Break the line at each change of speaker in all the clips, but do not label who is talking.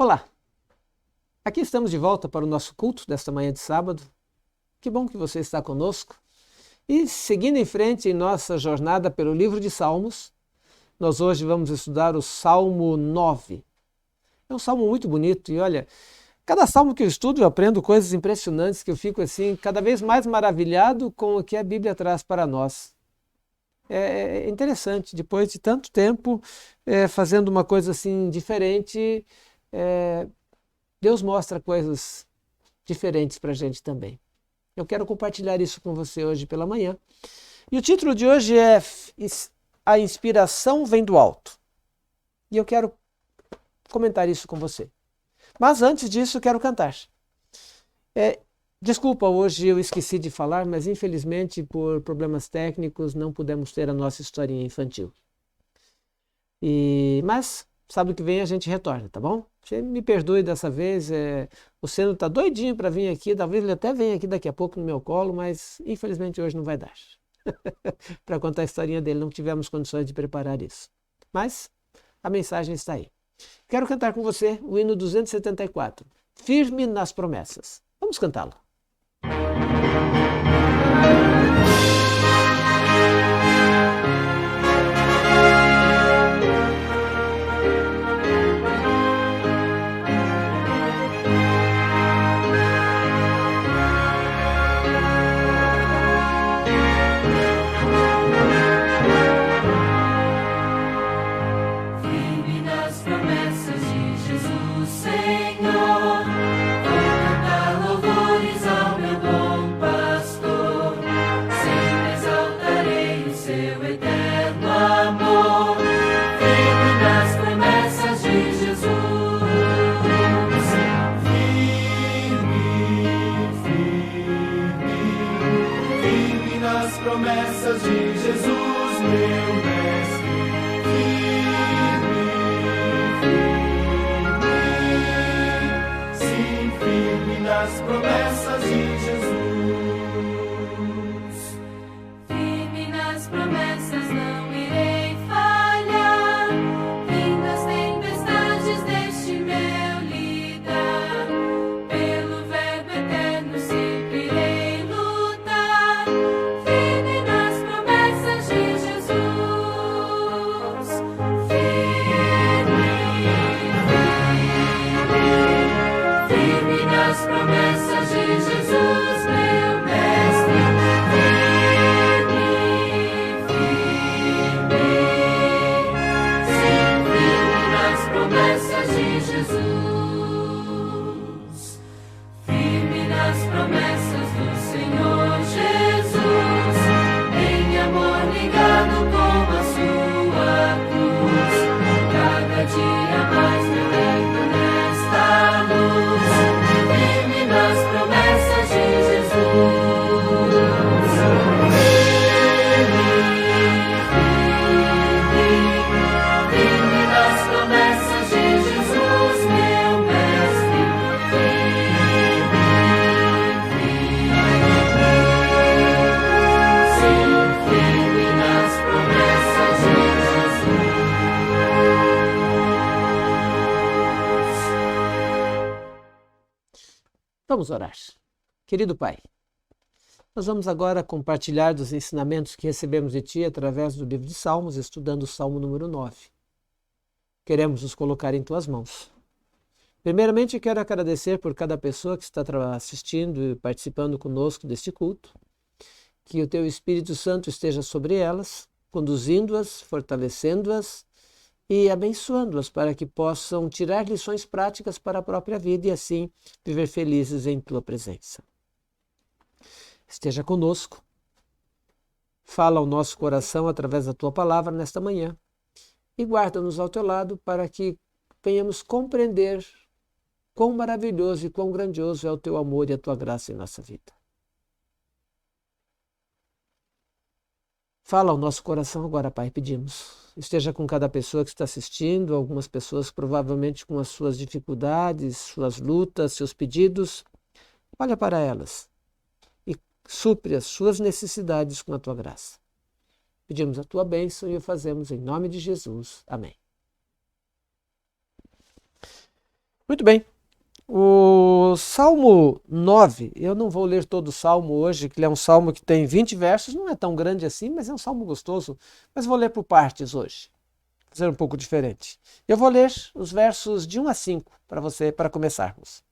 Olá, aqui estamos de volta para o nosso culto desta manhã de sábado. Que bom que você está conosco. E seguindo em frente em nossa jornada pelo livro de Salmos, nós hoje vamos estudar o Salmo 9. É um salmo muito bonito e olha, cada salmo que eu estudo eu aprendo coisas impressionantes que eu fico assim cada vez mais maravilhado com o que a Bíblia traz para nós. É interessante, depois de tanto tempo fazendo uma coisa assim diferente, Deus mostra coisas diferentes para a gente também. Eu quero compartilhar isso com você hoje pela manhã. E o título de hoje é A Inspiração Vem do Alto. E eu quero comentar isso com você. Mas antes disso, eu quero cantar. Desculpa, hoje eu esqueci de falar, mas infelizmente por problemas técnicos não pudemos ter a nossa historinha infantil. Mas sábado que vem a gente retorna, tá bom? Você me perdoe dessa vez, o Seno está doidinho para vir aqui, talvez ele até venha aqui daqui a pouco no meu colo, mas infelizmente hoje não vai dar. Para contar a historinha dele, não tivemos condições de preparar isso. Mas a mensagem está aí. Quero cantar com você o hino 274, Firme nas Promessas. Vamos cantá-lo.
Promessas de Jesus, meu mestre, firme, sim, firme nas promessas de Jesus.
Firme nas promessas, não irei falhar, vindo as tempestades deste meu lidar, pelo verbo eterno sempre irei lutar. Promessas de Jesus, meu mestre, firme, sim, firme nas promessas de Jesus, firme nas promessas do Senhor Jesus, em amor ligado com a sua cruz, cada dia mais me alegro nesta luz. Nas promessas de Jesus, firme nas promessas de Jesus, meu mestre, sim, firme nas promessas de Jesus.
Vamos orar. Querido Pai, nós vamos agora compartilhar dos ensinamentos que recebemos de Ti através do livro de Salmos, estudando o Salmo número 9. Queremos nos colocar em Tuas mãos. Primeiramente, quero agradecer por cada pessoa que está assistindo e participando conosco deste culto, que o Teu Espírito Santo esteja sobre elas, conduzindo-as, fortalecendo-as e abençoando-as para que possam tirar lições práticas para a própria vida e assim viver felizes em Tua presença. Esteja conosco, fala ao nosso coração através da Tua palavra nesta manhã e guarda-nos ao Teu lado para que venhamos compreender quão maravilhoso e quão grandioso é o Teu amor e a Tua graça em nossa vida. Fala ao nosso coração agora, Pai, pedimos. Esteja com cada pessoa que está assistindo, algumas pessoas provavelmente com as suas dificuldades, suas lutas, seus pedidos. Olha para elas e supre as suas necessidades com a Tua graça. Pedimos a Tua bênção e o fazemos em nome de Jesus. Amém. Muito bem. O Salmo 9, eu não vou ler todo o Salmo hoje, que ele é um Salmo que tem 20 versos, não é tão grande assim, mas é um Salmo gostoso. Mas vou ler por partes hoje, fazer um pouco diferente. Eu vou ler os versos de 1 a 5 para você, para começarmos.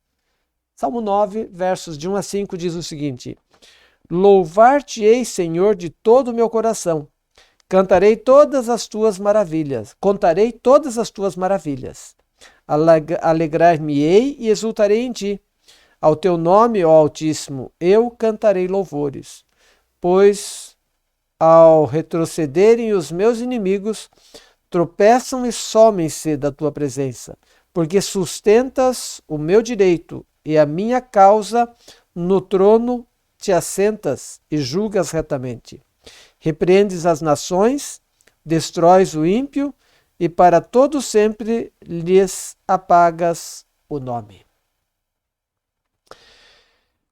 Salmo 9, versos de 1 a 5 diz o seguinte: Louvar-te-ei, Senhor, de todo o meu coração. Cantarei todas as tuas maravilhas. Contarei todas as tuas maravilhas. Alegrar-me-ei e exultarei em ti. Ao teu nome, ó Altíssimo, eu cantarei louvores. Pois, ao retrocederem os meus inimigos, tropeçam e somem-se da tua presença, porque sustentas o meu direito e a minha causa no trono te assentas e julgas retamente. Repreendes as nações, destróis o ímpio e para todo sempre lhes apagas o nome.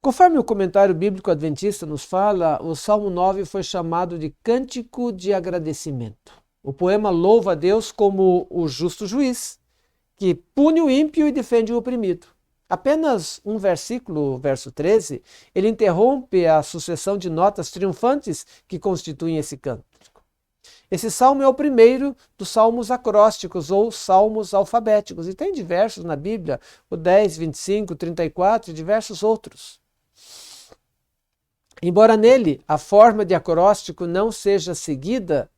Conforme o comentário bíblico adventista nos fala, o Salmo 9 foi chamado de Cântico de Agradecimento. O poema louva a Deus como o justo juiz, que pune o ímpio e defende o oprimido. Apenas um versículo, verso 13, ele interrompe a sucessão de notas triunfantes que constituem esse cântico. Esse salmo é o primeiro dos salmos acrósticos ou salmos alfabéticos, e tem diversos na Bíblia, o 10, 25, 34 e diversos outros. Embora nele a forma de acróstico não seja seguida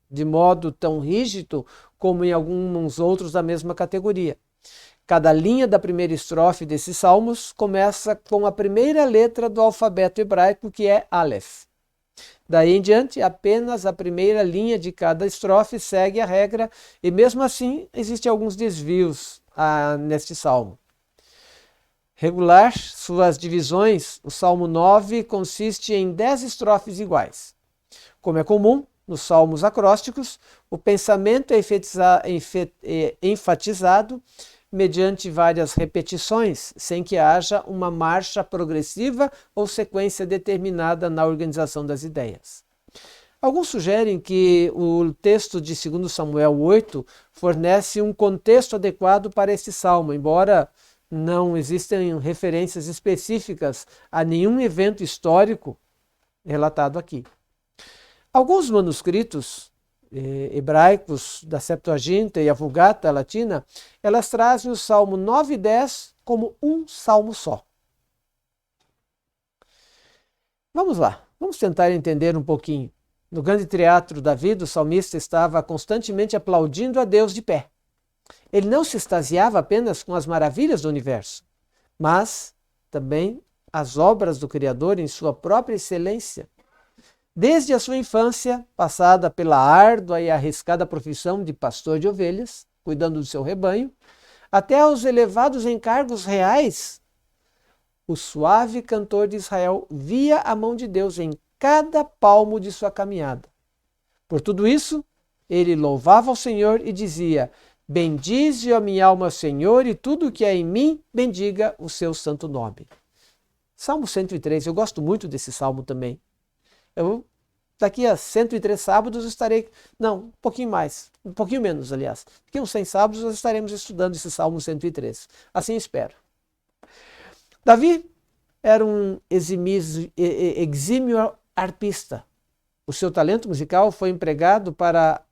de modo tão rígido como em alguns outros da mesma categoria. Cada linha da primeira estrofe desses salmos começa com a primeira letra do alfabeto hebraico, que é Aleph. Daí em diante, apenas a primeira linha de cada estrofe segue a regra, e mesmo assim existem alguns desvios neste salmo. Regular suas divisões, o Salmo 9 consiste em 10 estrofes iguais. Como é comum nos salmos acrósticos, o pensamento é enfatizado mediante várias repetições, sem que haja uma marcha progressiva ou sequência determinada na organização das ideias. Alguns sugerem que o texto de 2 Samuel 8 fornece um contexto adequado para este salmo, embora não existam referências específicas a nenhum evento histórico relatado aqui. Alguns manuscritos hebraicos da Septuaginta e a Vulgata latina, elas trazem o Salmo 9 e 10 como um salmo só. Vamos lá, vamos tentar entender um pouquinho. No grande teatro da vida, o salmista estava constantemente aplaudindo a Deus de pé. Ele não se extasiava apenas com as maravilhas do universo, mas também as obras do Criador em sua própria excelência. Desde a sua infância, passada pela árdua e arriscada profissão de pastor de ovelhas, cuidando do seu rebanho, até aos elevados encargos reais, o suave cantor de Israel via a mão de Deus em cada palmo de sua caminhada. Por tudo isso, ele louvava ao Senhor e dizia: bendize a minha alma, Senhor, e tudo o que é em mim, bendiga o seu santo nome. Salmo 103, eu gosto muito desse salmo também. Daqui a 103 sábados estarei, não, um pouquinho mais, um pouquinho menos, aliás. Daqui a uns 100 sábados nós estaremos estudando esse Salmo 103. Assim espero. Davi era um exímio arpista. O seu talento musical foi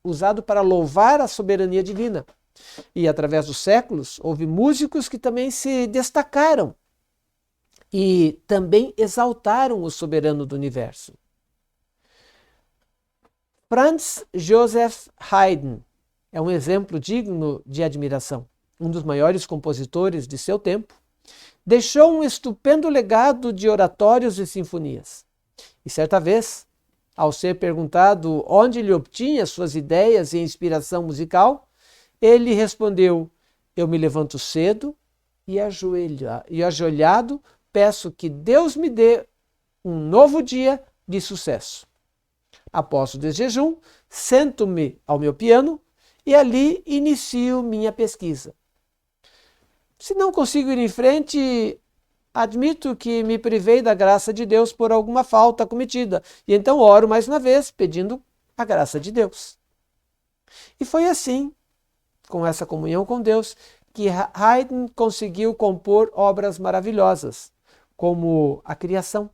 usado para louvar a soberania divina. E através dos séculos, houve músicos que também se destacaram e também exaltaram o soberano do universo. Franz Joseph Haydn é um exemplo digno de admiração. Um dos maiores compositores de seu tempo, deixou um estupendo legado de oratórios e sinfonias. E certa vez, ao ser perguntado onde ele obtinha suas ideias e inspiração musical, ele respondeu: eu me levanto cedo e ajoelhado peço que Deus me dê um novo dia de sucesso. Após o desjejum, sento-me ao meu piano e ali inicio minha pesquisa. Se não consigo ir em frente, admito que me privei da graça de Deus por alguma falta cometida, e então oro mais uma vez, pedindo a graça de Deus. E foi assim, com essa comunhão com Deus, que Haydn conseguiu compor obras maravilhosas, como A Criação,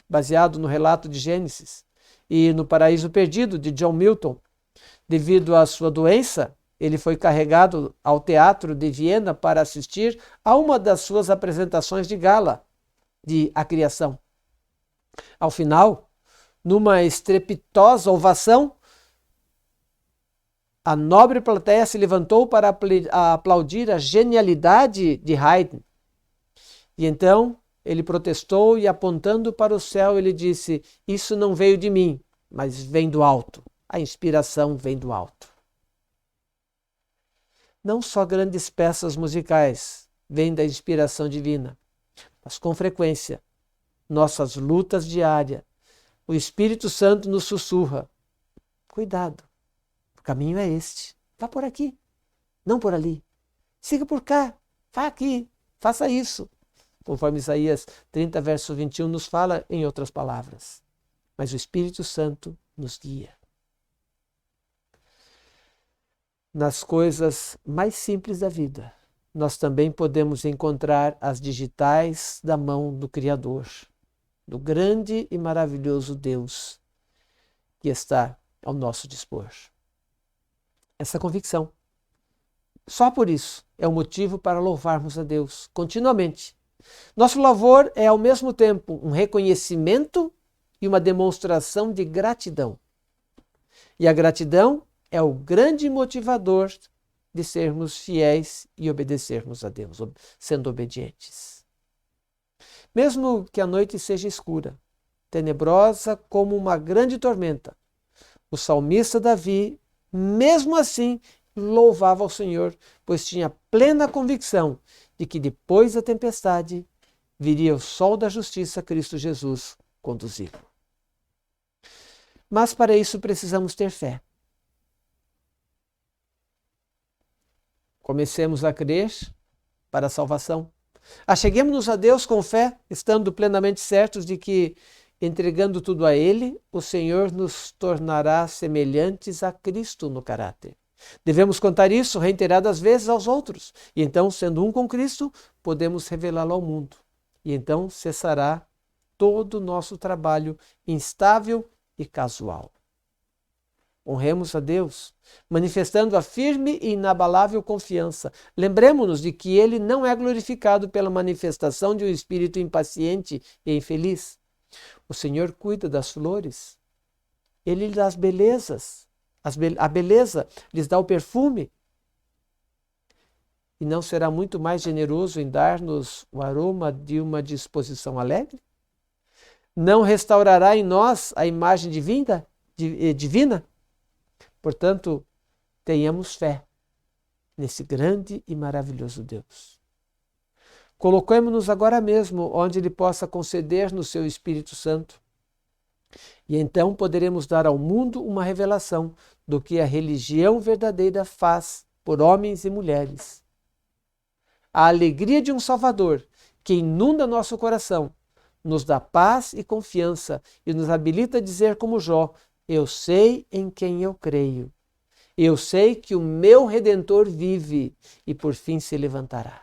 baseado no relato de Gênesis, e No Paraíso Perdido, de John Milton. Devido à sua doença, ele foi carregado ao Teatro de Viena para assistir a uma das suas apresentações de gala de A Criação. Ao final, numa estrepitosa ovação, a nobre plateia se levantou para aplaudir a genialidade de Haydn. E então ele protestou e, apontando para o céu, ele disse: "Isso não veio de mim, mas vem do alto. A inspiração vem do alto." Não só grandes peças musicais vêm da inspiração divina, mas com frequência, nossas lutas diárias, o Espírito Santo nos sussurra: "Cuidado, o caminho é este. Vá por aqui, não por ali. Siga por cá, vá aqui, faça isso." Conforme Isaías 30, verso 21 nos fala em outras palavras. Mas o Espírito Santo nos guia. Nas coisas mais simples da vida, nós também podemos encontrar as digitais da mão do Criador, do grande e maravilhoso Deus que está ao nosso dispor. Essa convicção, só por isso, é o motivo para louvarmos a Deus continuamente. Nosso louvor é, ao mesmo tempo, um reconhecimento e uma demonstração de gratidão. E a gratidão é o grande motivador de sermos fiéis e obedecermos a Deus, sendo obedientes. Mesmo que a noite seja escura, tenebrosa como uma grande tormenta, o salmista Davi, mesmo assim, louvava ao Senhor, pois tinha plena convicção de que depois da tempestade viria o sol da justiça, Cristo Jesus, conduzi-lo. Mas para isso precisamos ter fé. Comecemos a crer para a salvação. Acheguemos-nos a Deus com fé, estando plenamente certos de que, entregando tudo a Ele, o Senhor nos tornará semelhantes a Cristo no caráter. Devemos contar isso reiteradas vezes aos outros, e então, sendo um com Cristo, podemos revelá-lo ao mundo. E então cessará todo o nosso trabalho instável e casual. Honremos a Deus, manifestando a firme e inabalável confiança. Lembremos-nos de que Ele não é glorificado pela manifestação de um espírito impaciente e infeliz. O Senhor cuida das flores, Ele lhe dá as belezas. A beleza lhes dá o perfume. E não será muito mais generoso em dar-nos o aroma de uma disposição alegre? Não restaurará em nós a imagem divina? Portanto, tenhamos fé nesse grande e maravilhoso Deus. Coloquemo-nos agora mesmo onde Ele possa conceder-nos seu Espírito Santo. E então poderemos dar ao mundo uma revelação do que a religião verdadeira faz por homens e mulheres. A alegria de um Salvador que inunda nosso coração, nos dá paz e confiança e nos habilita a dizer como Jó: "Eu sei em quem eu creio. Eu sei que o meu Redentor vive e por fim se levantará."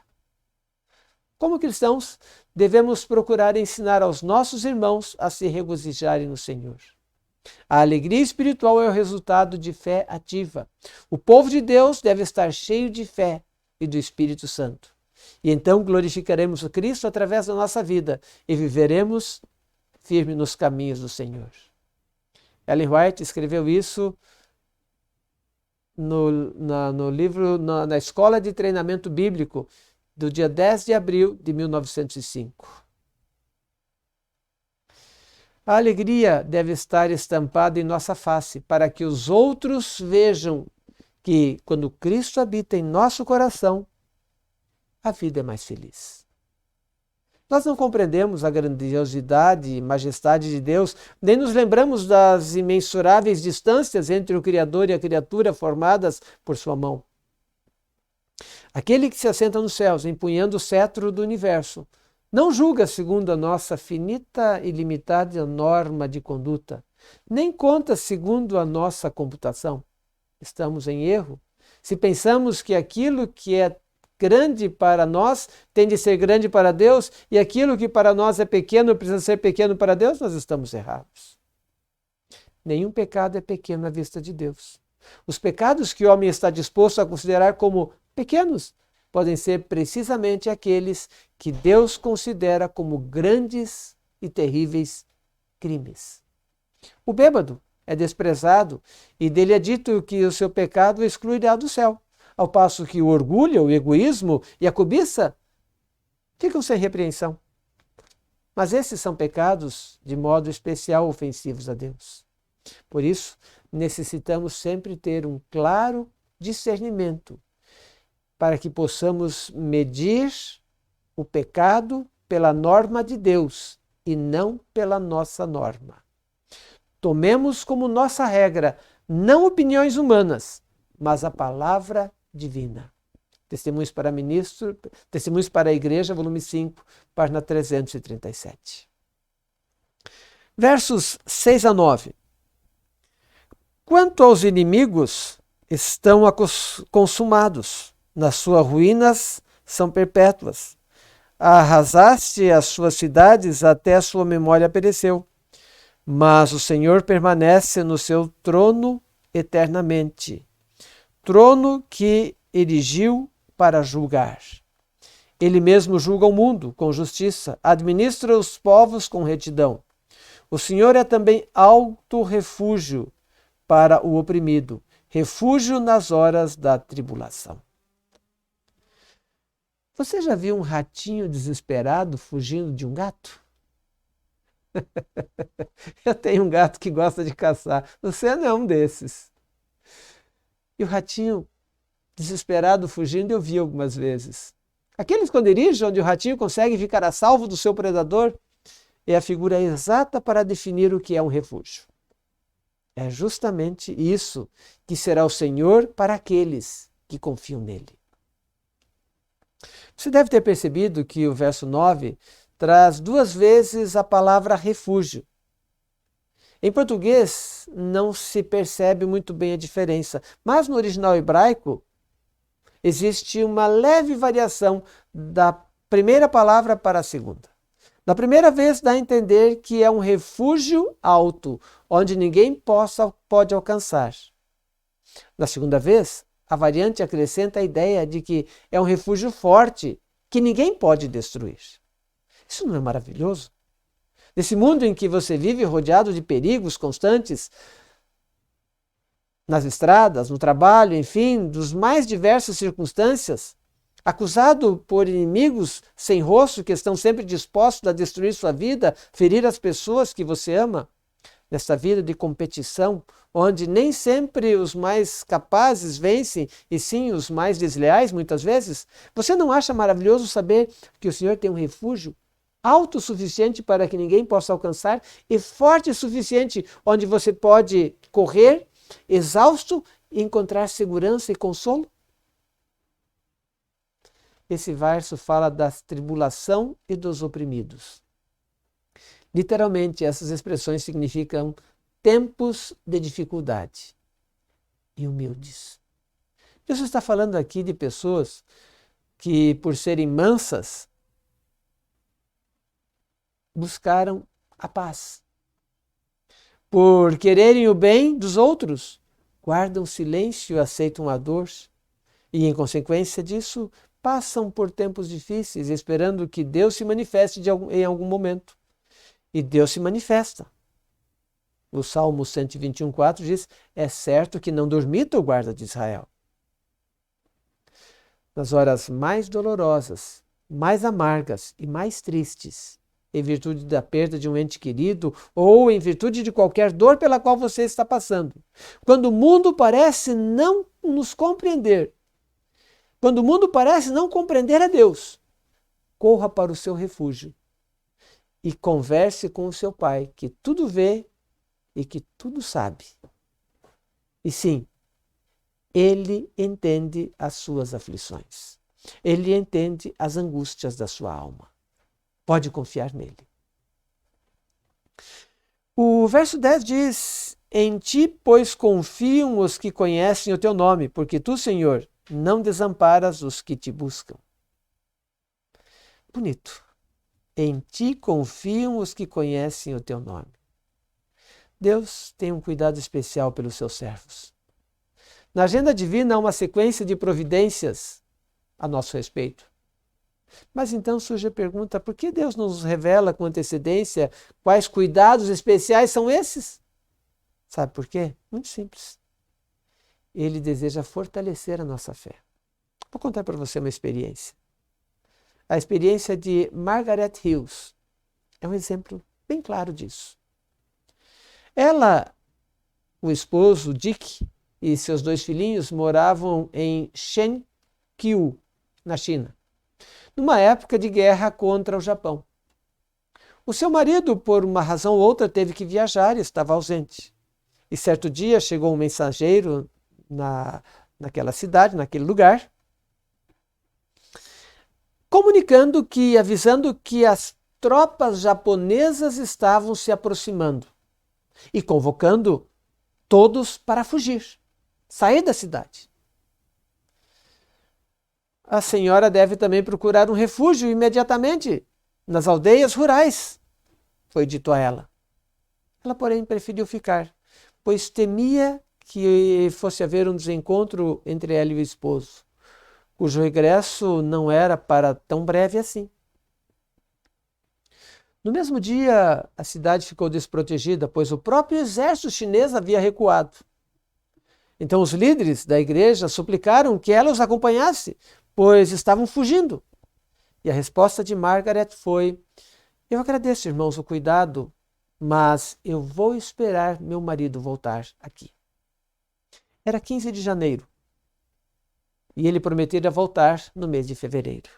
Como cristãos, devemos procurar ensinar aos nossos irmãos a se regozijarem no Senhor. A alegria espiritual é o resultado de fé ativa. O povo de Deus deve estar cheio de fé e do Espírito Santo. E então glorificaremos a Cristo através da nossa vida e viveremos firme nos caminhos do Senhor. Ellen White escreveu isso no livro, na Escola de Treinamento Bíblico, do dia 10 de abril de 1905. A alegria deve estar estampada em nossa face, para que os outros vejam que, quando Cristo habita em nosso coração, a vida é mais feliz. Nós não compreendemos a grandiosidade e majestade de Deus, nem nos lembramos das imensuráveis distâncias entre o Criador e a criatura formadas por sua mão. Aquele que se assenta nos céus, empunhando o cetro do universo, não julga segundo a nossa finita e limitada norma de conduta, nem conta segundo a nossa computação. Estamos em erro se pensamos que aquilo que é grande para nós tem de ser grande para Deus, e aquilo que para nós é pequeno precisa ser pequeno para Deus, nós estamos errados. Nenhum pecado é pequeno à vista de Deus. Os pecados que o homem está disposto a considerar como pequenos podem ser precisamente aqueles que Deus considera como grandes e terríveis crimes. O bêbado é desprezado e dele é dito que o seu pecado o excluirá do céu, ao passo que o orgulho, o egoísmo e a cobiça ficam sem repreensão. Mas esses são pecados de modo especial ofensivos a Deus. Por isso, necessitamos sempre ter um claro discernimento para que possamos medir o pecado pela norma de Deus e não pela nossa norma. Tomemos como nossa regra não opiniões humanas, mas a palavra divina. Testemunhos para Ministro, Testemunhos para a Igreja, volume 5, página 337. Versos 6 a 9. Quanto aos inimigos, estão consumados, nas suas ruínas são perpétuas. Arrasaste as suas cidades, até a sua memória pereceu. Mas o Senhor permanece no seu trono eternamente, trono que erigiu para julgar. Ele mesmo julga o mundo com justiça, administra os povos com retidão. O Senhor é também alto refúgio para o oprimido, refúgio nas horas da tribulação. Você já viu um ratinho desesperado fugindo de um gato? Eu tenho um gato que gosta de caçar. Você não é um desses. E o ratinho desesperado fugindo eu vi algumas vezes. Aquele esconderijo onde o ratinho consegue ficar a salvo do seu predador é a figura exata para definir o que é um refúgio. É justamente isso que será o Senhor para aqueles que confiam nele. Você deve ter percebido que o verso 9 traz 2 vezes a palavra refúgio. Em português não se percebe muito bem a diferença, mas no original hebraico existe uma leve variação da primeira palavra para a segunda. Na primeira vez dá a entender que é um refúgio alto, onde ninguém pode alcançar. Na segunda vez, a variante acrescenta a ideia de que é um refúgio forte, que ninguém pode destruir. Isso não é maravilhoso? Nesse mundo em que você vive rodeado de perigos constantes, nas estradas, no trabalho, enfim, dos mais diversas circunstâncias, acusado por inimigos sem rosto que estão sempre dispostos a destruir sua vida, ferir as pessoas que você ama, nesta vida de competição, onde nem sempre os mais capazes vencem, e sim os mais desleais, muitas vezes, você não acha maravilhoso saber que o Senhor tem um refúgio alto o suficiente para que ninguém possa alcançar e forte o suficiente onde você pode correr, exausto, e encontrar segurança e consolo? Esse verso fala da tribulação e dos oprimidos. Literalmente, essas expressões significam tempos de dificuldade e humildes. Jesus está falando aqui de pessoas que, por serem mansas, buscaram a paz. Por quererem o bem dos outros, guardam silêncio e aceitam a dor. E, em consequência disso, passam por tempos difíceis, esperando que Deus se manifeste em algum momento. E Deus se manifesta. O Salmo 121,4 diz: é certo que não dormita o guarda de Israel. Nas horas mais dolorosas, mais amargas e mais tristes, em virtude da perda de um ente querido ou em virtude de qualquer dor pela qual você está passando, quando o mundo parece não nos compreender, quando o mundo parece não compreender a Deus, corra para o seu refúgio e converse com o seu Pai, que tudo vê e que tudo sabe. E sim, Ele entende as suas aflições. Ele entende as angústias da sua alma. Pode confiar nele. O verso 10 diz: em ti, pois, confiam os que conhecem o teu nome, porque tu, Senhor, não desamparas os que te buscam. Bonito. Em ti confiam os que conhecem o teu nome. Deus tem um cuidado especial pelos seus servos. Na agenda divina há uma sequência de providências a nosso respeito. Mas então surge a pergunta, por que Deus nos revela com antecedência quais cuidados especiais são esses? Sabe por quê? Muito simples. Ele deseja fortalecer a nossa fé. Vou contar para você uma experiência. A experiência de Margaret Hills é um exemplo bem claro disso. Ela, o esposo Dick e seus 2 filhinhos moravam em Shenkyu, na China, numa época de guerra contra o Japão. O seu marido, por uma razão ou outra, teve que viajar e estava ausente. E certo dia chegou um mensageiro naquela cidade, naquele lugar, avisando que as tropas japonesas estavam se aproximando e convocando todos para fugir, sair da cidade. A senhora deve também procurar um refúgio imediatamente nas aldeias rurais, foi dito a ela. Ela, porém, preferiu ficar, pois temia que fosse haver um desencontro entre ela e o esposo, cujo regresso não era para tão breve assim. No mesmo dia, a cidade ficou desprotegida, pois o próprio exército chinês havia recuado. Então os líderes da igreja suplicaram que ela os acompanhasse, pois estavam fugindo. E a resposta de Margaret foi: eu agradeço, irmãos, o cuidado, mas eu vou esperar meu marido voltar aqui. Era 15 de janeiro e ele prometera voltar no mês de fevereiro.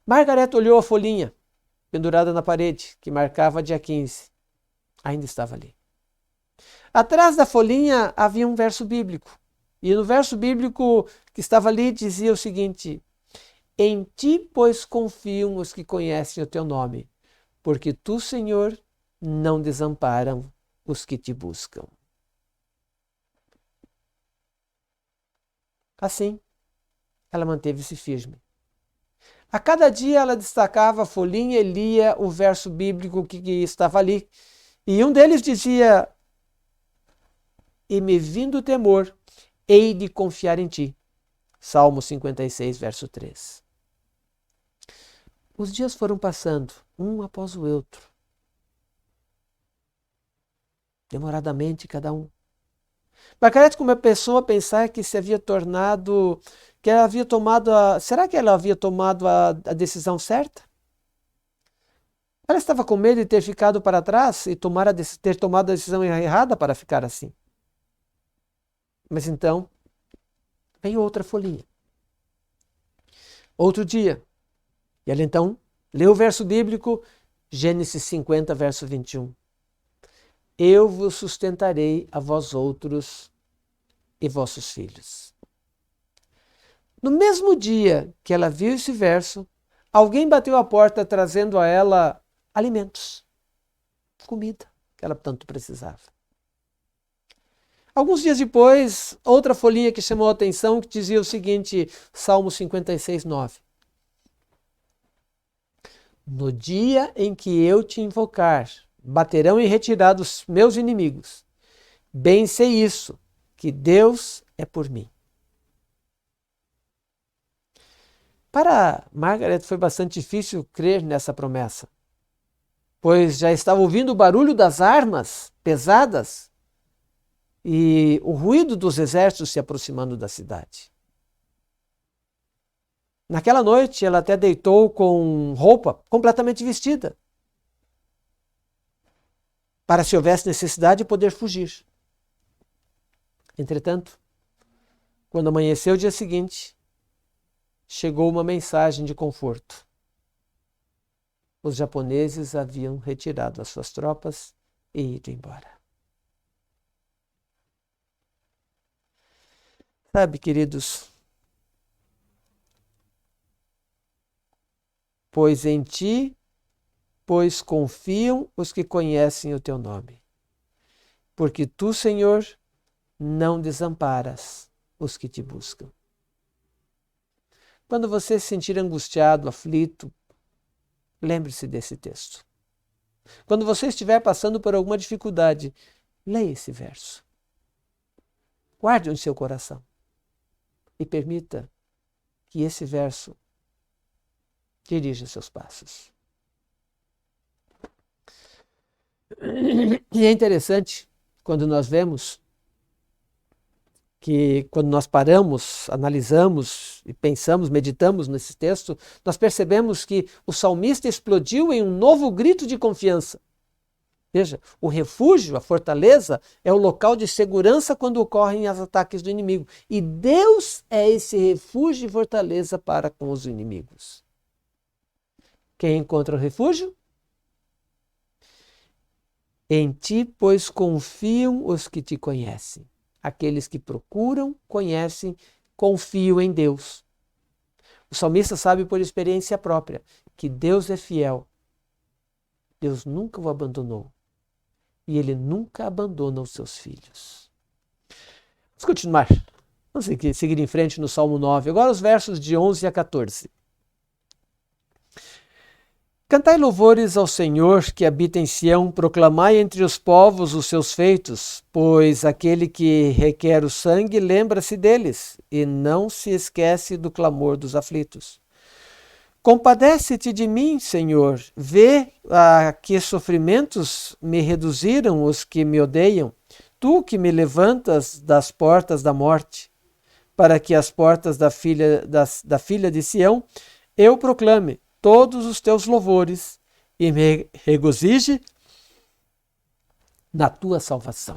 Margaret olhou a folhinha pendurada na parede, que marcava dia 15. Ainda estava ali. Atrás da folhinha havia um verso bíblico. E no verso bíblico que estava ali dizia o seguinte: em ti, pois, confiam os que conhecem o teu nome, porque tu, Senhor, não desamparam os que te buscam. Assim, ela manteve-se firme. A cada dia ela destacava a folhinha e lia o verso bíblico que estava ali. E um deles dizia: e me vindo o temor, hei de confiar em ti. Salmo 56, verso 3. Os dias foram passando, um após o outro. Demoradamente, cada um. Margaret começou a pensar que se havia tornado, que ela havia tomado será que ela havia tomado a decisão certa? Ela estava com medo de ter ficado para trás e ter tomado a decisão errada para ficar assim. Mas então, veio outra folhinha. Outro dia. E ela então leu o verso bíblico, Gênesis 50, verso 21. Eu vos sustentarei a vós outros e vossos filhos. No mesmo dia que ela viu esse verso, alguém bateu à porta trazendo a ela alimentos, comida que ela tanto precisava. Alguns dias depois, outra folhinha que chamou a atenção, que dizia o seguinte, Salmo 56, 9. No dia em que eu te invocar, baterão em retirada os meus inimigos. Bem sei isso, que Deus é por mim. Para Margaret foi bastante difícil crer nessa promessa, pois já estava ouvindo o barulho das armas pesadas e o ruído dos exércitos se aproximando da cidade. Naquela noite, ela até deitou com roupa completamente vestida, para, se houvesse necessidade, poder fugir. Entretanto, quando amanheceu o dia seguinte, chegou uma mensagem de conforto. Os japoneses haviam retirado as suas tropas e ido embora. Sabe, queridos, pois em ti, pois confiam os que conhecem o teu nome. Porque tu, Senhor, não desamparas os que te buscam. Quando você se sentir angustiado, aflito, lembre-se desse texto. Quando você estiver passando por alguma dificuldade, leia esse verso. Guarde-o em seu coração e permita que esse verso dirija seus passos. E é interessante quando nós vemos que quando nós paramos, analisamos e pensamos, meditamos nesse texto, nós percebemos que o salmista explodiu em um novo grito de confiança. Veja, o refúgio, a fortaleza, é o local de segurança quando ocorrem os ataques do inimigo. E Deus é esse refúgio e fortaleza para com os inimigos. Quem encontra o refúgio? Em ti, pois, confiam os que te conhecem. Aqueles que procuram, conhecem, confiam em Deus. O salmista sabe por experiência própria que Deus é fiel. Deus nunca o abandonou. E Ele nunca abandona os seus filhos. Vamos continuar. Vamos seguir em frente no Salmo 9. Agora os versos de 11 a 14. Cantai louvores ao Senhor que habita em Sião, proclamai entre os povos os seus feitos, pois aquele que requer o sangue lembra-se deles e não se esquece do clamor dos aflitos. Compadece-te de mim, Senhor, vê a que sofrimentos me reduziram os que me odeiam, tu que me levantas das portas da morte, para que as portas da filha de Sião eu proclame todos os teus louvores e me regozije na tua salvação.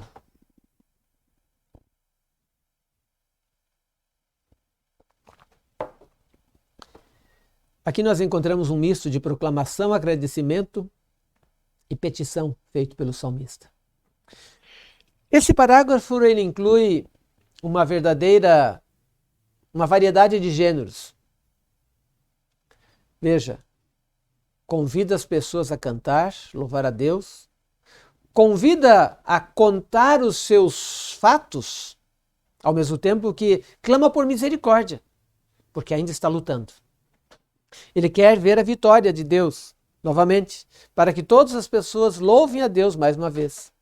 Aqui nós encontramos um misto de proclamação, agradecimento e petição feito pelo salmista. Esse parágrafo ele inclui uma variedade de gêneros. Veja, convida as pessoas a cantar, louvar a Deus, convida a contar os seus fatos, ao mesmo tempo que clama por misericórdia, porque ainda está lutando. Ele quer ver a vitória de Deus, novamente, para que todas as pessoas louvem a Deus mais uma vez.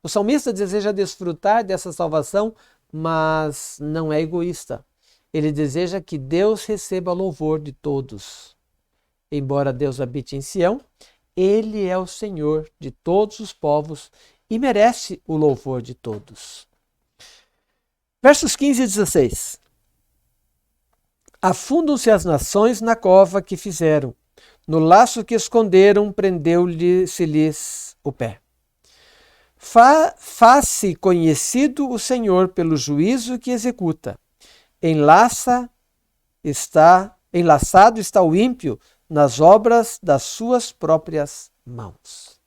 O salmista deseja desfrutar dessa salvação, mas não é egoísta. Ele deseja que Deus receba louvor de todos. Embora Deus habite em Sião, Ele é o Senhor de todos os povos e merece o louvor de todos. Versos 15 e 16. Afundam-se as nações na cova que fizeram, no laço que esconderam, prendeu-se-lhes o pé. Faz-se conhecido o Senhor pelo juízo que executa. Enlaçado está o ímpio nas obras das suas próprias mãos.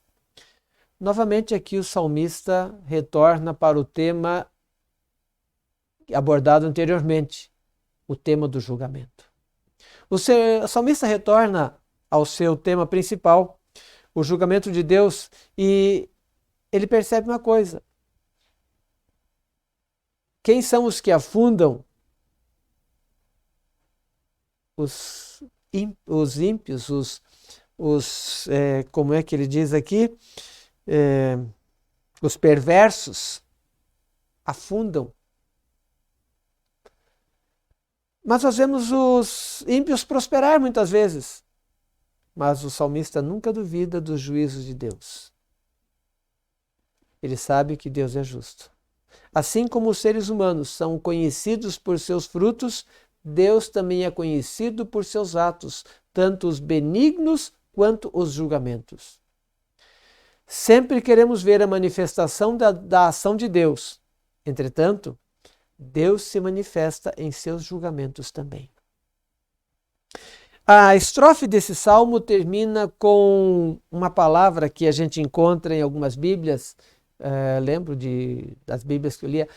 Novamente aqui o salmista retorna para o tema abordado anteriormente, o tema do julgamento. O salmista retorna ao seu tema principal, o julgamento de Deus, e ele percebe uma coisa. Quem são os que afundam os ímpios, como é que ele diz aqui? Os perversos afundam. Mas nós vemos os ímpios prosperar muitas vezes. Mas o salmista nunca duvida dos juízos de Deus. Ele sabe que Deus é justo. Assim como os seres humanos são conhecidos por seus frutos, Deus também é conhecido por seus atos, tanto os benignos quanto os julgamentos. Sempre queremos ver a manifestação da ação de Deus. Entretanto, Deus se manifesta em seus julgamentos também. A estrofe desse salmo termina com uma palavra que a gente encontra em algumas Bíblias, lembro das Bíblias que eu lia,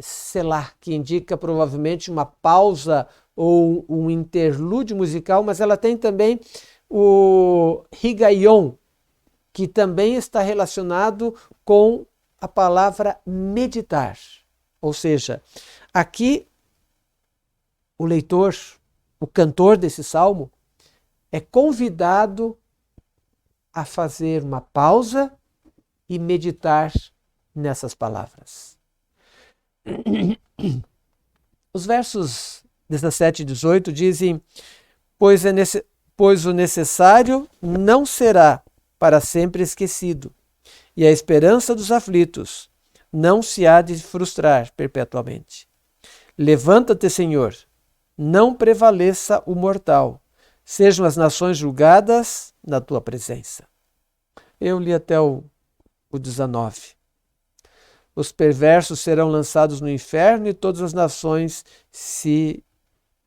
Selah, que indica provavelmente uma pausa ou um interlúdio musical, mas ela tem também o Higaion, que também está relacionado com a palavra meditar. Ou seja, aqui o leitor, o cantor desse salmo, é convidado a fazer uma pausa e meditar nessas palavras. Os versos 17 e 18 dizem: pois o necessário não será para sempre esquecido, e a esperança dos aflitos não se há de frustrar perpetuamente. Levanta-te, Senhor, não prevaleça o mortal, sejam as nações julgadas na tua presença. Eu li até o 19. Os perversos serão lançados no inferno e todas as nações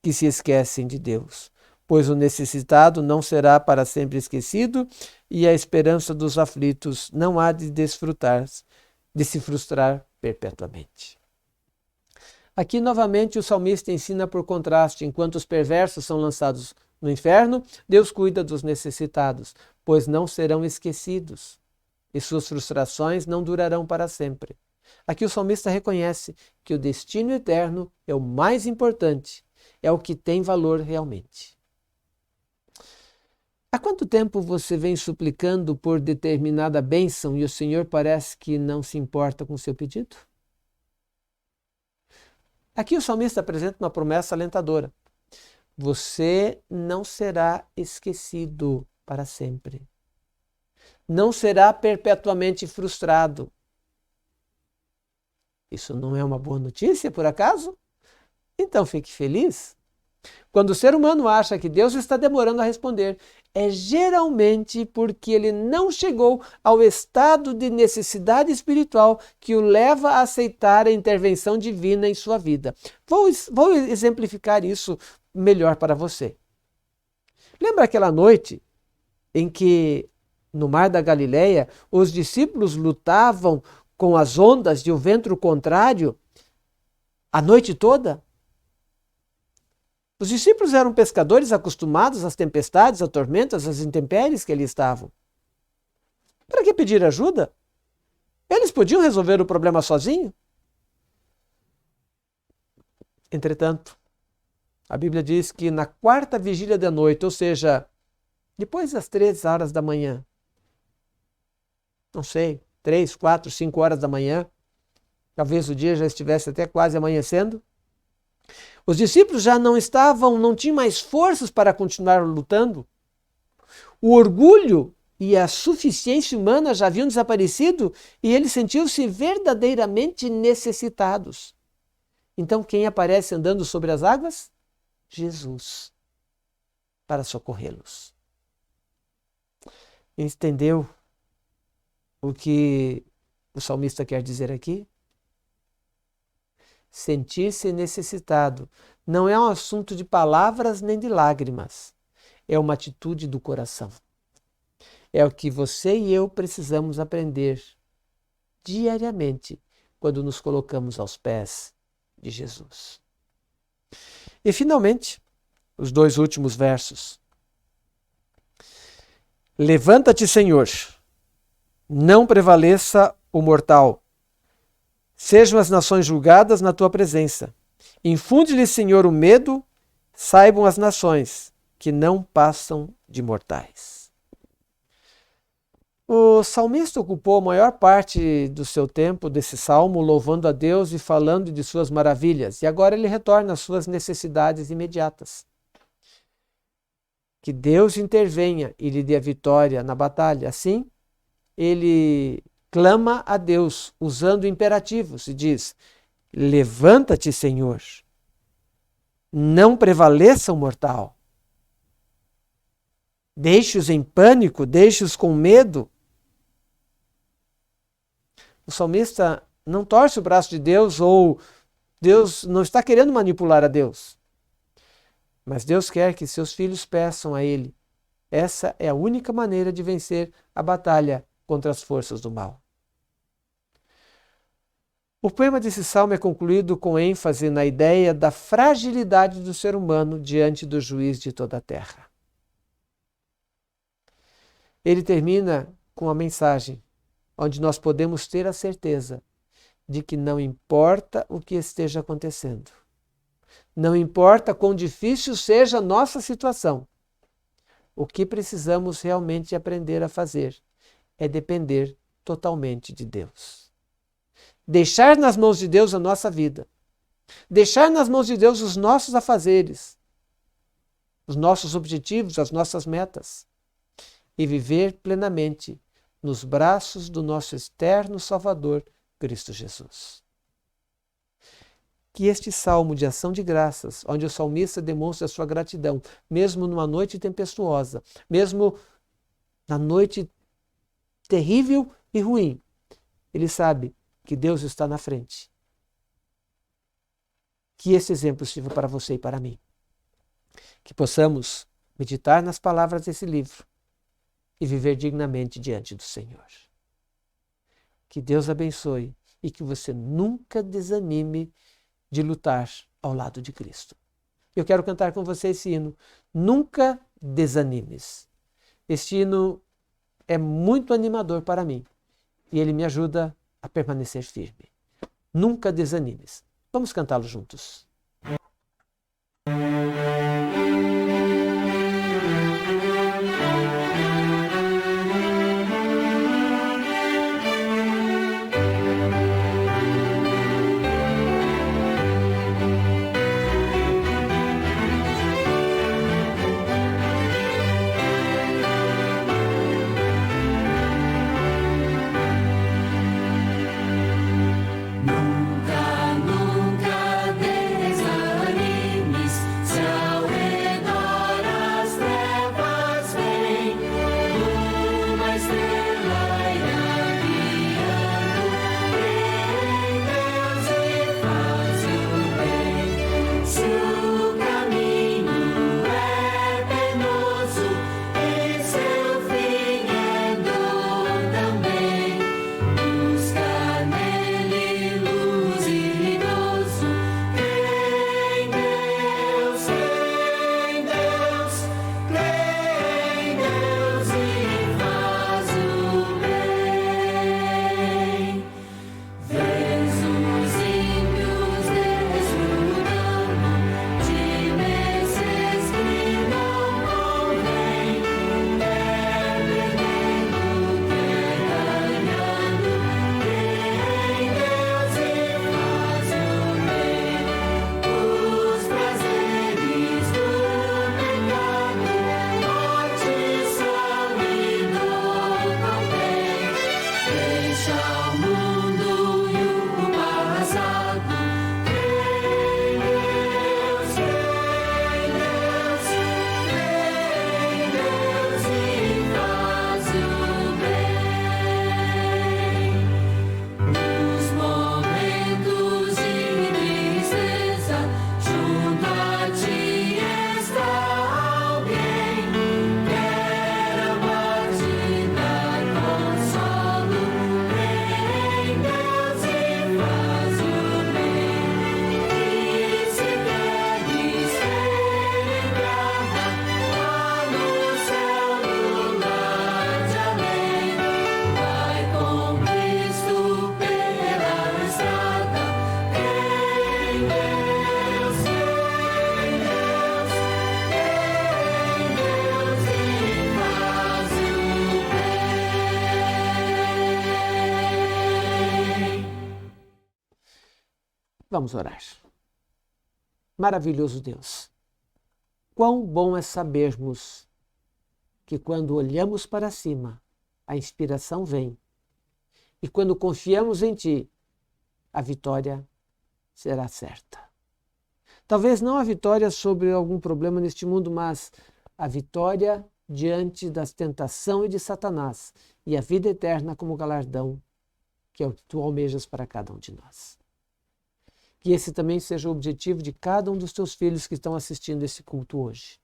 que se esquecem de Deus. Pois o necessitado não será para sempre esquecido e a esperança dos aflitos não há de se frustrar perpetuamente. Aqui, novamente, o salmista ensina por contraste: enquanto os perversos são lançados no inferno, Deus cuida dos necessitados, pois não serão esquecidos, e suas frustrações não durarão para sempre. Aqui o salmista reconhece que o destino eterno é o mais importante, é o que tem valor realmente. Há quanto tempo você vem suplicando por determinada bênção e o Senhor parece que não se importa com o seu pedido? Aqui o salmista apresenta uma promessa alentadora: você não será esquecido para sempre. Não será perpetuamente frustrado. Isso não é uma boa notícia, por acaso? Então fique feliz. Quando o ser humano acha que Deus está demorando a responder, é geralmente porque ele não chegou ao estado de necessidade espiritual que o leva a aceitar a intervenção divina em sua vida. Vou exemplificar isso melhor para você. Lembra aquela noite em que, no mar da Galileia, os discípulos lutavam com as ondas de um vento contrário a noite toda? Os discípulos eram pescadores acostumados às tempestades, às tormentas, às intempéries que ali estavam. Para que pedir ajuda? Eles podiam resolver o problema sozinhos. Entretanto, a Bíblia diz que na quarta vigília da noite, ou seja, depois das 3 horas da manhã, não sei, 3, 4, 5 horas da manhã, talvez o dia já estivesse até quase amanhecendo, os discípulos já não tinham mais forças para continuar lutando. O orgulho e a suficiência humana já haviam desaparecido e eles sentiam-se verdadeiramente necessitados. Então quem aparece andando sobre as águas? Jesus, para socorrê-los. Entendeu o que o salmista quer dizer aqui? Sentir-se necessitado não é um assunto de palavras nem de lágrimas. É uma atitude do coração. É o que você e eu precisamos aprender diariamente quando nos colocamos aos pés de Jesus. E, finalmente, os 2 últimos versos. Levanta-te, Senhor, não prevaleça o mortal. Sejam as nações julgadas na tua presença. Infunde-lhe, Senhor, o medo, saibam as nações que não passam de mortais. O salmista ocupou a maior parte do seu tempo desse salmo louvando a Deus e falando de suas maravilhas. E agora ele retorna às suas necessidades imediatas. Que Deus intervenha e lhe dê a vitória na batalha. Assim, ele clama a Deus usando imperativos e diz: levanta-te, Senhor, não prevaleça o mortal. Deixe-os em pânico, deixe-os com medo. O salmista não torce o braço de Deus, ou Deus não está querendo manipular a Deus. Mas Deus quer que seus filhos peçam a Ele. Essa é a única maneira de vencer a batalha contra as forças do mal. O poema desse salmo é concluído com ênfase na ideia da fragilidade do ser humano diante do juiz de toda a terra. Ele termina com a mensagem onde nós podemos ter a certeza de que não importa o que esteja acontecendo, Não importa quão difícil seja a nossa situação, o que precisamos realmente aprender a fazer é depender totalmente de Deus. Deixar nas mãos de Deus a nossa vida. Deixar nas mãos de Deus os nossos afazeres, os nossos objetivos, as nossas metas. E viver plenamente nos braços do nosso eterno Salvador, Cristo Jesus. Que este salmo de ação de graças, onde o salmista demonstra a sua gratidão, mesmo numa noite tempestuosa, mesmo na noite terrível e ruim, ele sabe que Deus está na frente. Que esse exemplo sirva para você e para mim. Que possamos meditar nas palavras desse livro e viver dignamente diante do Senhor. Que Deus abençoe e que você nunca desanime de lutar ao lado de Cristo. Eu quero cantar com você esse hino, Nunca Desanimes. Este hino é muito animador para mim e ele me ajuda a permanecer firme. Nunca desanimes. Vamos cantá-lo juntos. Vamos orar. Maravilhoso Deus, quão bom é sabermos que quando olhamos para cima, a inspiração vem. E quando confiamos em Ti, a vitória será certa. Talvez não a vitória sobre algum problema neste mundo, mas a vitória diante da tentação e de Satanás e a vida eterna como galardão que Tu almejas para cada um de nós. Que esse também seja o objetivo de cada um dos Teus filhos que estão assistindo esse culto hoje.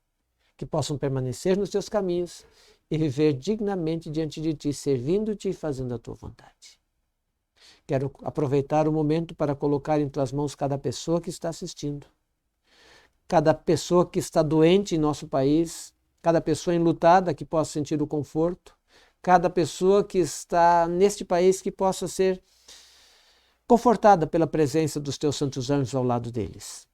Que possam permanecer nos Teus caminhos e viver dignamente diante de Ti, servindo-Te e fazendo a Tua vontade. Quero aproveitar o momento para colocar em Tuas mãos cada pessoa que está assistindo, cada pessoa que está doente em nosso país, cada pessoa enlutada que possa sentir o conforto, cada pessoa que está neste país que possa ser confortada pela presença dos Teus santos anjos ao lado deles.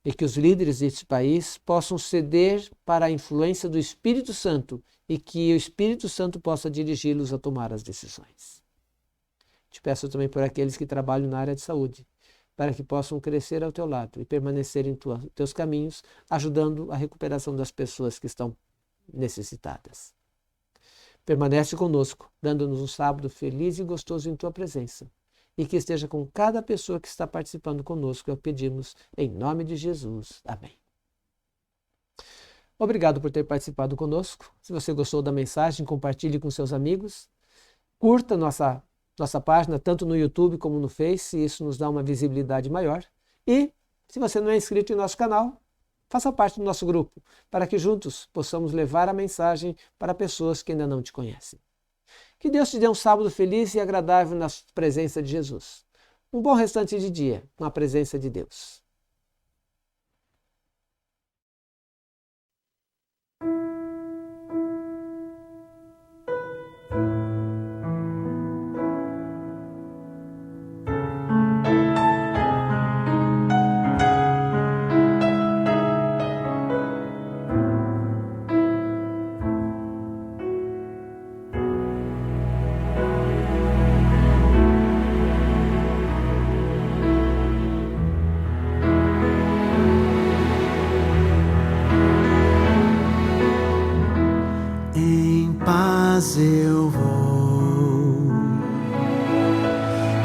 e que os líderes deste país possam ceder para a influência do Espírito Santo e que o Espírito Santo possa dirigi-los a tomar as decisões. Te peço também por aqueles que trabalham na área de saúde, para que possam crescer ao teu lado e permanecer em teus caminhos, ajudando a recuperação das pessoas que estão necessitadas. Permanece conosco, dando-nos um sábado feliz e gostoso em tua presença. E que esteja com cada pessoa que está participando conosco, é o que pedimos, em nome de Jesus. Amém. Obrigado por ter participado conosco. Se você gostou da mensagem, compartilhe com seus amigos. Curta nossa página, tanto no YouTube como no Face, isso nos dá uma visibilidade maior. E, se você não é inscrito em nosso canal, faça parte do nosso grupo, para que juntos possamos levar a mensagem para pessoas que ainda não te conhecem. Que Deus te dê um sábado feliz e agradável na presença de Jesus. Um bom restante de dia, com a presença de Deus.
Eu vou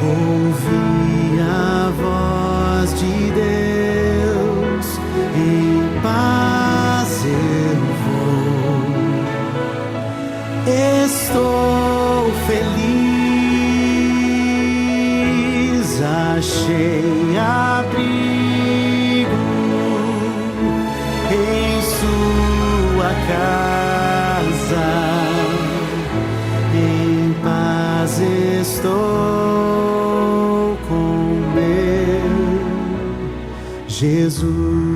ouvir a voz de Deus, em paz eu vou, estou feliz, achei abrigo em sua casa. Estou com meu Jesus.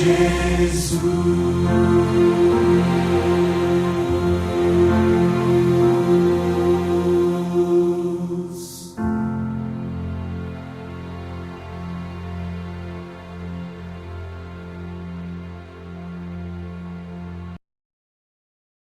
Jesus.